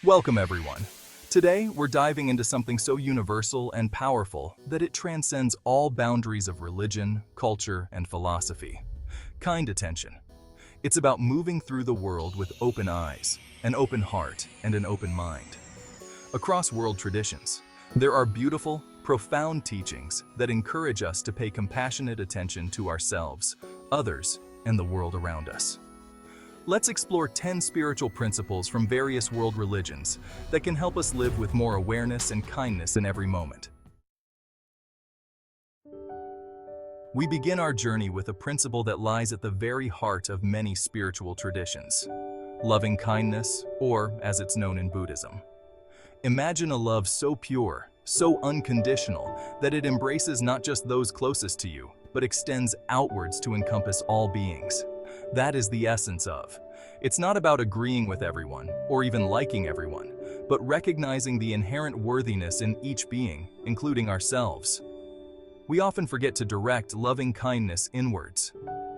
Welcome everyone. Today, we're diving into something so universal and powerful that it transcends all boundaries of religion, culture, and philosophy. Kind attention. It's about moving through the world with open eyes, an open heart, and an open mind. Across world traditions, there are beautiful, profound teachings that encourage us to pay compassionate attention to ourselves, others, and the world around us. Let's explore 10 spiritual principles from various world religions that can help us live with more awareness and kindness in every moment. We begin our journey with a principle that lies at the very heart of many spiritual traditions: loving kindness, or as it's known in Buddhism. Imagine a love so pure, so unconditional, that it embraces not just those closest to you, but extends outwards to encompass all beings. That is the essence of. It's not about agreeing with everyone, or even liking everyone, but recognizing the inherent worthiness in each being, including ourselves. We often forget to direct loving kindness inwards.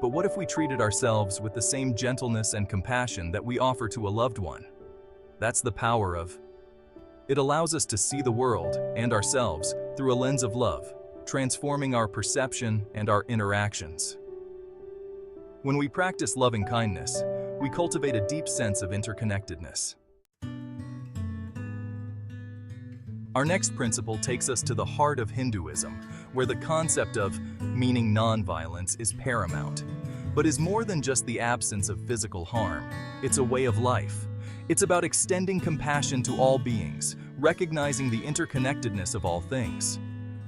But what if we treated ourselves with the same gentleness and compassion that we offer to a loved one? That's the power of. It allows us to see the world and ourselves through a lens of love, transforming our perception and our interactions. When we practice loving kindness, we cultivate a deep sense of interconnectedness. Our next principle takes us to the heart of Hinduism, where the concept of meaning nonviolence is paramount, but is more than just the absence of physical harm. It's a way of life. It's about extending compassion to all beings, recognizing the interconnectedness of all things.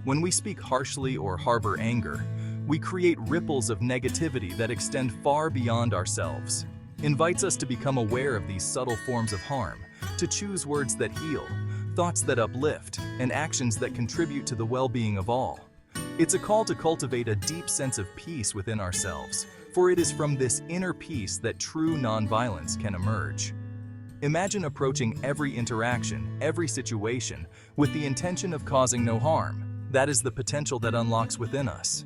When we speak harshly or harbor anger, we create ripples of negativity that extend far beyond ourselves. Invites us to become aware of these subtle forms of harm, to choose words that heal, thoughts that uplift, and actions that contribute to the well-being of all. It's a call to cultivate a deep sense of peace within ourselves, for it is from this inner peace that true nonviolence can emerge. Imagine approaching every interaction, every situation, with the intention of causing no harm. That is the potential that unlocks within us.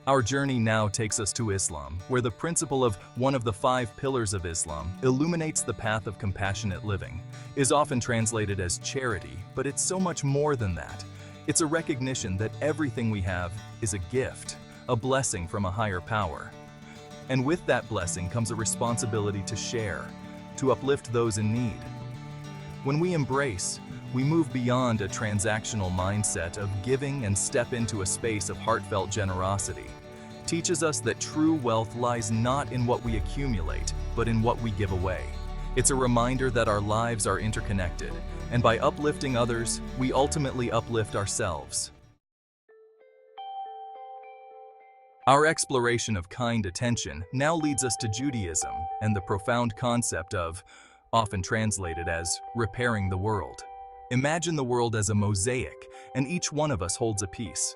Our journey now takes us to Islam, where the principle of one of the 5 pillars of Islam illuminates the path of compassionate living, is often translated as charity, but it's so much more than that. It's a recognition that everything we have is a gift, a blessing from a higher power. And with that blessing comes a responsibility to share, to uplift those in need. When we embrace, we move beyond a transactional mindset of giving and step into a space of heartfelt generosity. Teaches us that true wealth lies not in what we accumulate, but in what we give away. It's a reminder that our lives are interconnected, and by uplifting others, we ultimately uplift ourselves. Our exploration of kind attention now leads us to Judaism and the profound concept of, often translated as, repairing the world. Imagine the world as a mosaic, and each one of us holds a piece.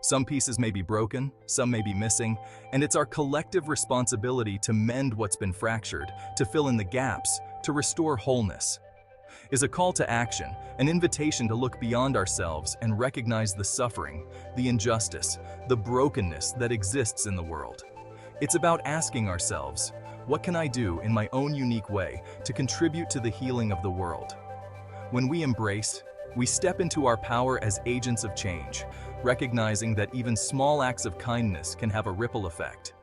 Some pieces may be broken, some may be missing, and it's our collective responsibility to mend what's been fractured, to fill in the gaps, to restore wholeness. Is a call to action, an invitation to look beyond ourselves and recognize the suffering, the injustice, the brokenness that exists in the world. It's about asking ourselves, what can I do in my own unique way to contribute to the healing of the world? When we embrace, we step into our power as agents of change, recognizing that even small acts of kindness can have a ripple effect.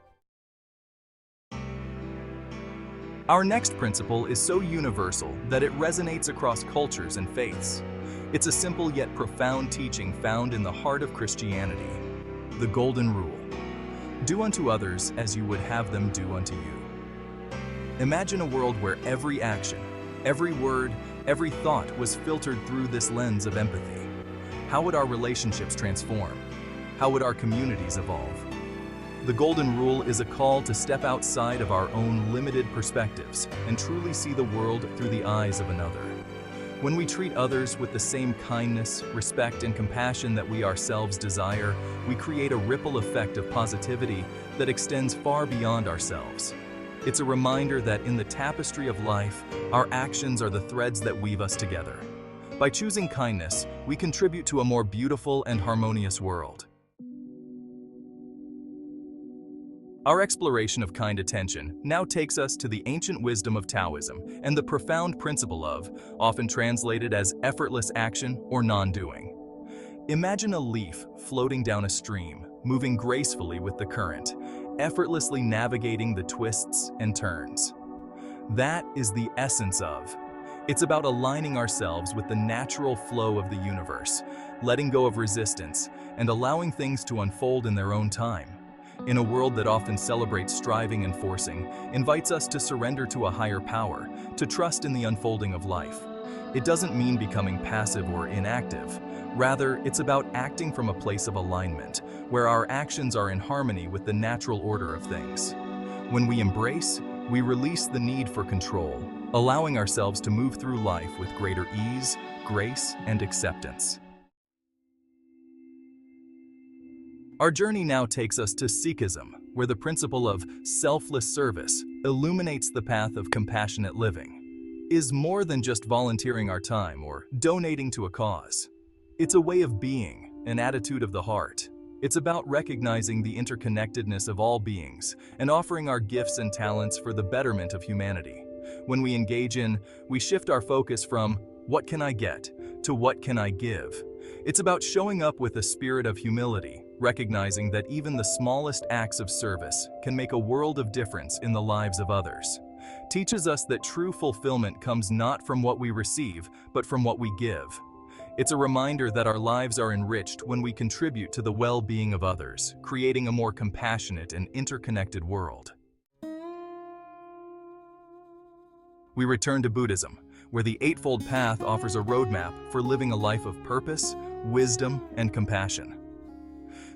Our next principle is so universal that it resonates across cultures and faiths. It's a simple yet profound teaching found in the heart of Christianity: the Golden Rule. Do unto others as you would have them do unto you. Imagine a world where every action, every word, every thought was filtered through this lens of empathy. How would our relationships transform? How would our communities evolve? The Golden Rule is a call to step outside of our own limited perspectives and truly see the world through the eyes of another. When we treat others with the same kindness, respect, and compassion that we ourselves desire, we create a ripple effect of positivity that extends far beyond ourselves. It's a reminder that in the tapestry of life, our actions are the threads that weave us together. By choosing kindness, we contribute to a more beautiful and harmonious world. Our exploration of kind attention now takes us to the ancient wisdom of Taoism and the profound principle of, often translated as effortless action or non-doing. Imagine a leaf floating down a stream, moving gracefully with the current, effortlessly navigating the twists and turns. That is the essence of. It's about aligning ourselves with the natural flow of the universe, letting go of resistance, and allowing things to unfold in their own time. In a world that often celebrates striving and forcing, invites us to surrender to a higher power, to trust in the unfolding of life. It doesn't mean becoming passive or inactive. Rather, it's about acting from a place of alignment, where our actions are in harmony with the natural order of things. When we embrace, we release the need for control, allowing ourselves to move through life with greater ease, grace, and acceptance. Our journey now takes us to Sikhism, where the principle of selfless service illuminates the path of compassionate living. It is more than just volunteering our time or donating to a cause. It's a way of being, an attitude of the heart. It's about recognizing the interconnectedness of all beings and offering our gifts and talents for the betterment of humanity. When we engage in, we shift our focus from "what can I get" to "what can I give?" It's about showing up with a spirit of humility, recognizing that even the smallest acts of service can make a world of difference in the lives of others. Teaches us that true fulfillment comes not from what we receive, but from what we give. It's a reminder that our lives are enriched when we contribute to the well-being of others, creating a more compassionate and interconnected world. We return to Buddhism, where the Eightfold Path offers a roadmap for living a life of purpose, wisdom, and compassion.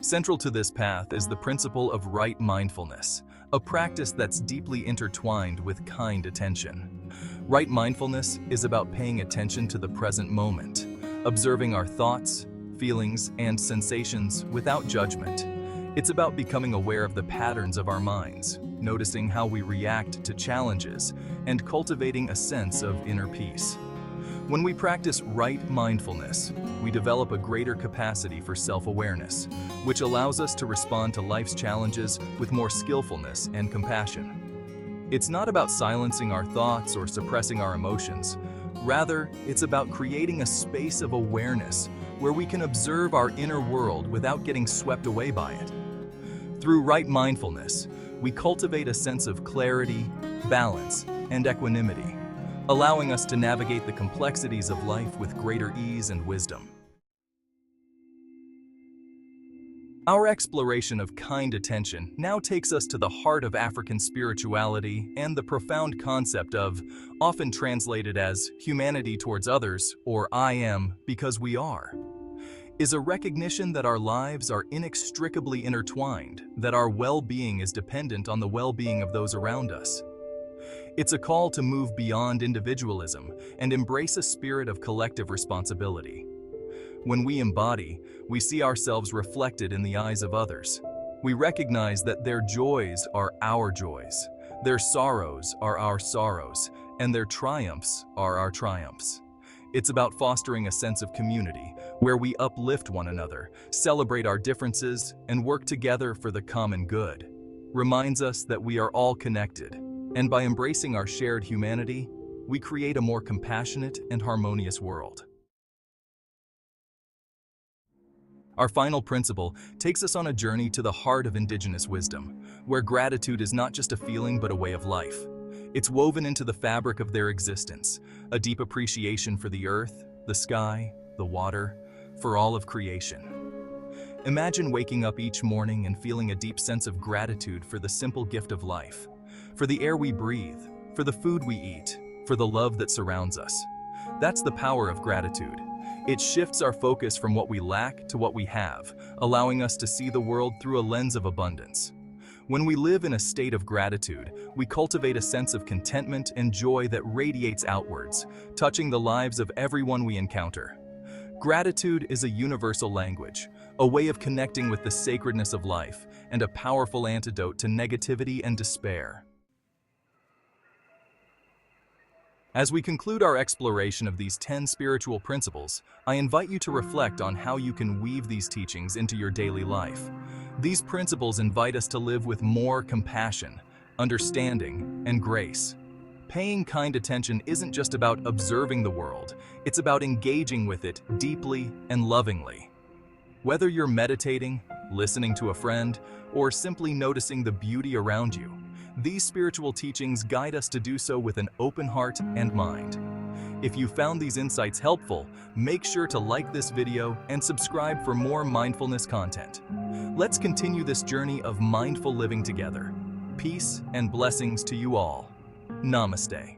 Central to this path is the principle of right mindfulness, a practice that's deeply intertwined with kind attention. Right mindfulness is about paying attention to the present moment, observing our thoughts, feelings, and sensations without judgment. It's about becoming aware of the patterns of our minds, noticing how we react to challenges, and cultivating a sense of inner peace. When we practice right mindfulness, we develop a greater capacity for self-awareness, which allows us to respond to life's challenges with more skillfulness and compassion. It's not about silencing our thoughts or suppressing our emotions. Rather, it's about creating a space of awareness where we can observe our inner world without getting swept away by it. Through right mindfulness, we cultivate a sense of clarity, balance, and equanimity, allowing us to navigate the complexities of life with greater ease and wisdom. Our exploration of kind attention now takes us to the heart of African spirituality and the profound concept of, often translated as humanity towards others, or I am because we are, is a recognition that our lives are inextricably intertwined, that our well-being is dependent on the well-being of those around us. It's a call to move beyond individualism and embrace a spirit of collective responsibility. When we embody, we see ourselves reflected in the eyes of others. We recognize that their joys are our joys, their sorrows are our sorrows, and their triumphs are our triumphs. It's about fostering a sense of community, where we uplift one another, celebrate our differences, and work together for the common good. Reminds us that we are all connected, and by embracing our shared humanity, we create a more compassionate and harmonious world. Our final principle takes us on a journey to the heart of indigenous wisdom, where gratitude is not just a feeling but a way of life. It's woven into the fabric of their existence, a deep appreciation for the earth, the sky, the water, for all of creation. Imagine waking up each morning and feeling a deep sense of gratitude for the simple gift of life, for the air we breathe, for the food we eat, for the love that surrounds us. That's the power of gratitude. It shifts our focus from what we lack to what we have, allowing us to see the world through a lens of abundance. When we live in a state of gratitude, we cultivate a sense of contentment and joy that radiates outwards, touching the lives of everyone we encounter. Gratitude is a universal language, a way of connecting with the sacredness of life, and a powerful antidote to negativity and despair. As we conclude our exploration of these 10 spiritual principles, I invite you to reflect on how you can weave these teachings into your daily life. These principles invite us to live with more compassion, understanding, and grace. Paying kind attention isn't just about observing the world, it's about engaging with it deeply and lovingly. Whether you're meditating, listening to a friend, or simply noticing the beauty around you, these spiritual teachings guide us to do so with an open heart and mind. If you found these insights helpful, make sure to like this video and subscribe for more mindfulness content. Let's continue this journey of mindful living together. Peace and blessings to you all. Namaste.